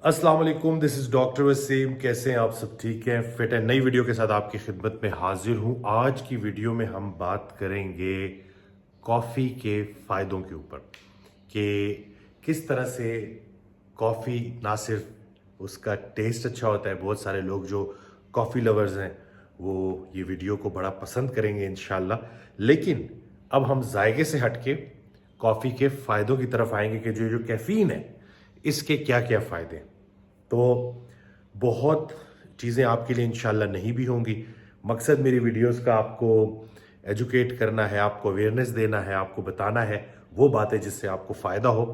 अस्सलाम वालेकुम, this is doctor Wasim. कैसे हैं आप सब? ठीक हैं, फिट है। नई वीडियो के साथ आपकी खिदमत में हाजिर हूं। आज की वीडियो में हम बात करेंगे कॉफ़ी के फ़ायदों के ऊपर कि किस तरह से कॉफ़ी ना सिर्फ उसका टेस्ट अच्छा होता है, बहुत सारे लोग जो कॉफ़ी लवर्स हैं वो ये वीडियो को बड़ा पसंद करेंगे इंशाल्लाह। लेकिन अब हम जायके से हटके कॉफ़ी के फ़ायदों की तरफ आएंगे कि जो जो कैफ़ीन है इसके क्या क्या फ़ायदे हैं। तो बहुत चीज़ें आपके लिए इंशाल्लाह नहीं भी होंगी। मकसद मेरी वीडियोस का आपको एजुकेट करना है, आपको अवेयरनेस देना है, आपको बताना है वो बातें जिससे आपको फ़ायदा हो।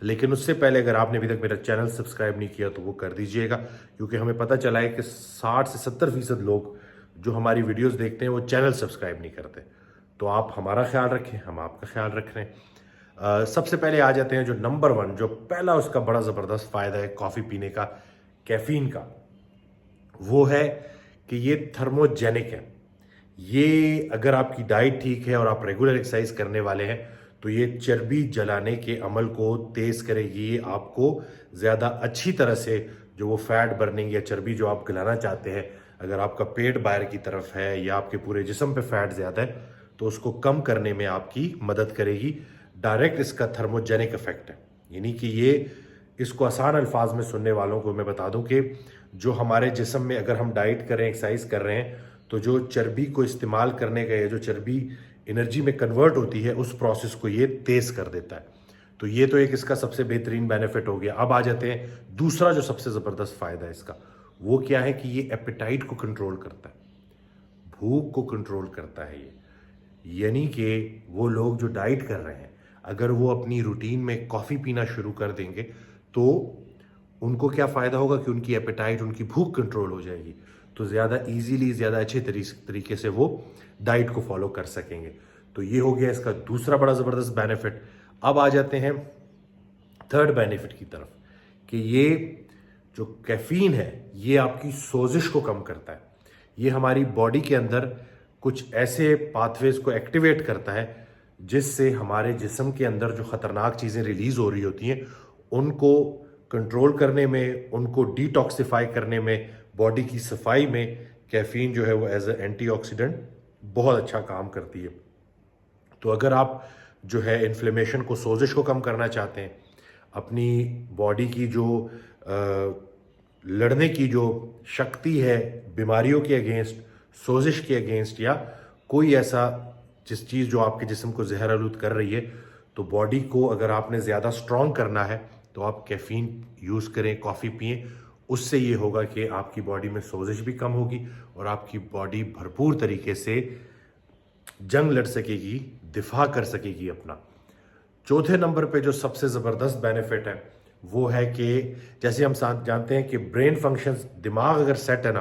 लेकिन उससे पहले अगर आपने अभी तक मेरा चैनल सब्सक्राइब नहीं किया तो वो कर दीजिएगा, क्योंकि हमें पता चला है कि 60 से 70% लोग जो हमारी वीडियोस देखते हैं वो चैनल सब्सक्राइब नहीं करते। तो आप हमारा ख्याल रखें, हम आपका ख्याल रख रहे हैं। सबसे पहले आ जाते हैं जो नंबर वन, जो पहला उसका बड़ा ज़बरदस्त फ़ायदा है कॉफ़ी पीने का, कैफ़ीन का, वो है कि ये थर्मोजेनिक है। ये अगर आपकी डाइट ठीक है और आप रेगुलर एक्सरसाइज करने वाले हैं तो ये चर्बी जलाने के अमल को तेज़ करेगी। ये आपको ज़्यादा अच्छी तरह से जो वो फैट बर्निंग या चर्बी जो आप गलाना चाहते हैं, अगर आपका पेट बाहर की तरफ है या आपके पूरे जिस्म पे फैट ज़्यादा है तो उसको कम करने में आपकी मदद करेगी। डायरेक्ट इसका थर्मोजेनिक इफेक्ट है। यानी कि ये, इसको आसान अल्फाज में सुनने वालों को मैं बता दूं कि जो हमारे जिस्म में अगर हम डाइट कर रहे हैं, एक्सरसाइज कर रहे हैं, तो जो चर्बी को इस्तेमाल करने का या जो चर्बी एनर्जी में कन्वर्ट होती है उस प्रोसेस को ये तेज़ कर देता है। तो ये तो एक इसका सबसे बेहतरीन बेनिफिट हो गया। अब आ जाते हैं दूसरा जो सबसे ज़बरदस्त फ़ायदा है इसका, वो क्या है कि ये एपेटाइट को कंट्रोल करता है, भूख को कंट्रोल करता है ये। यानी कि वो लोग जो डाइट कर रहे हैं, अगर वो अपनी रूटीन में कॉफ़ी पीना शुरू कर देंगे तो उनको क्या फ़ायदा होगा कि उनकी एपेटाइट, उनकी भूख कंट्रोल हो जाएगी। तो ज़्यादा इजीली, ज़्यादा अच्छे तरीके से वो डाइट को फॉलो कर सकेंगे। तो ये हो गया इसका दूसरा बड़ा ज़बरदस्त बेनिफिट। अब आ जाते हैं थर्ड बेनिफिट की तरफ कि ये जो कैफीन है ये आपकी सोजिश को कम करता है। ये हमारी बॉडी के अंदर कुछ ऐसे पाथवेज को एक्टिवेट करता है जिससे हमारे जिस्म के अंदर जो खतरनाक चीज़ें रिलीज हो रही होती हैं उनको कंट्रोल करने में, उनको डिटॉक्सिफाई करने में, बॉडी की सफाई में कैफीन जो है वो एज ए एंटीऑक्सीडेंट बहुत अच्छा काम करती है। तो अगर आप जो है इन्फ्लेमेशन को, सोजिश को कम करना चाहते हैं, अपनी बॉडी की जो लड़ने की जो शक्ति है बीमारियों के अगेंस्ट, सोजिश के अगेंस्ट, या कोई ऐसा जिस चीज़ जो आपके जिस्म को जहर आलूद कर रही है, तो बॉडी को अगर आपने ज़्यादा स्ट्रॉन्ग करना है तो आप कैफ़ीन यूज़ करें, कॉफ़ी पिएं। उससे ये होगा कि आपकी बॉडी में सोजिश भी कम होगी और आपकी बॉडी भरपूर तरीके से जंग लड़ सकेगी, दिफा कर सकेगी अपना। चौथे नंबर पे जो सबसे ज़बरदस्त बेनिफिट है वो है कि जैसे हम जानते हैं कि ब्रेन फंक्शंस, दिमाग अगर सेट है ना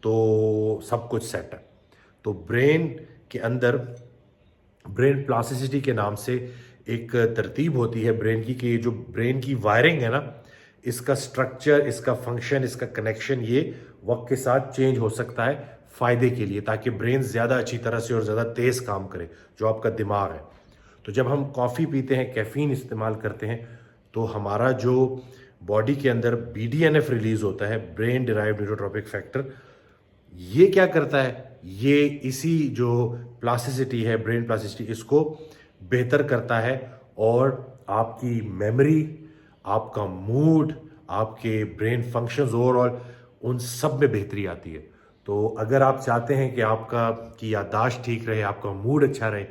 तो सब कुछ सेट है। तो ब्रेन के अंदर ब्रेन प्लास्टिसिटी के नाम से एक तरतीब होती है ब्रेन की, कि जो ब्रेन की वायरिंग है ना, इसका स्ट्रक्चर, इसका फंक्शन, इसका कनेक्शन ये वक्त के साथ चेंज हो सकता है फ़ायदे के लिए, ताकि ब्रेन ज़्यादा अच्छी तरह से और ज़्यादा तेज़ काम करे, जो आपका दिमाग है। तो जब हम कॉफ़ी पीते हैं, कैफ़ीन इस्तेमाल करते हैं, तो हमारा जो बॉडी के अंदर BDNF रिलीज़ होता है, ब्रेन डिराइव्ड न्यूरोट्रॉपिक फैक्टर, ये क्या करता है, ये इसी जो प्लास्टिसिटी है, ब्रेन प्लास्टिसिटी, इसको बेहतर करता है और आपकी मेमोरी, आपका मूड, आपके ब्रेन फंक्शंस ओवरऑल, उन सब में बेहतरी आती है। तो अगर आप चाहते हैं कि आपका की याददाश्त ठीक रहे, आपका मूड अच्छा रहे,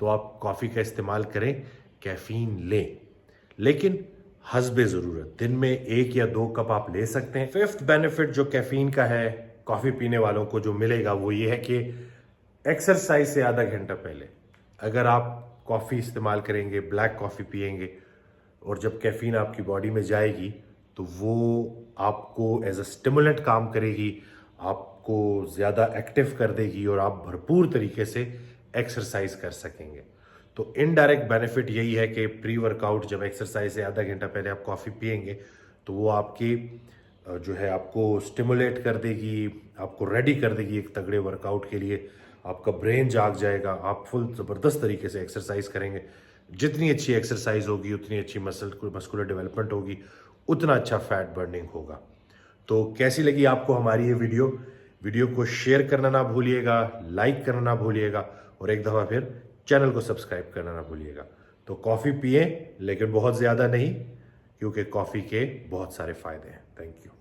तो आप कॉफ़ी का इस्तेमाल करें, कैफ़ीन लें, लेकिन हस्बे ज़रूरत। दिन में 1 या 2 कप आप ले सकते हैं। फिफ्थ बेनिफिट जो कैफ़ीन का है कॉफ़ी पीने वालों को जो मिलेगा वो ये है कि एक्सरसाइज से आधा घंटा पहले अगर आप कॉफ़ी इस्तेमाल करेंगे, ब्लैक कॉफ़ी पिएंगे, और जब कैफ़ीन आपकी बॉडी में जाएगी तो वो आपको एज अ स्टिमुलेंट काम करेगी, आपको ज़्यादा एक्टिव कर देगी और आप भरपूर तरीके से एक्सरसाइज कर सकेंगे। तो इनडायरेक्ट बेनिफिट यही है कि प्री वर्कआउट, जब एक्सरसाइज से आधा घंटा पहले आप कॉफ़ी पिएंगे तो वो आपकी जो है आपको स्टिमुलेट कर देगी, आपको रेडी कर देगी एक तगड़े वर्कआउट के लिए। आपका ब्रेन जाग जाएगा, आप फुल ज़बरदस्त तरीके से एक्सरसाइज करेंगे। जितनी अच्छी एक्सरसाइज होगी उतनी अच्छी मस्कुलर डेवलपमेंट होगी, उतना अच्छा फैट बर्निंग होगा। तो कैसी लगी आपको हमारी ये वीडियो को शेयर करना ना भूलिएगा, लाइक करना ना भूलिएगा और एक दफ़ा फिर चैनल को सब्सक्राइब करना ना भूलिएगा। तो कॉफ़ी पिएं लेकिन बहुत ज़्यादा नहीं, क्योंकि कॉफ़ी के बहुत सारे फ़ायदे हैं। Thank you.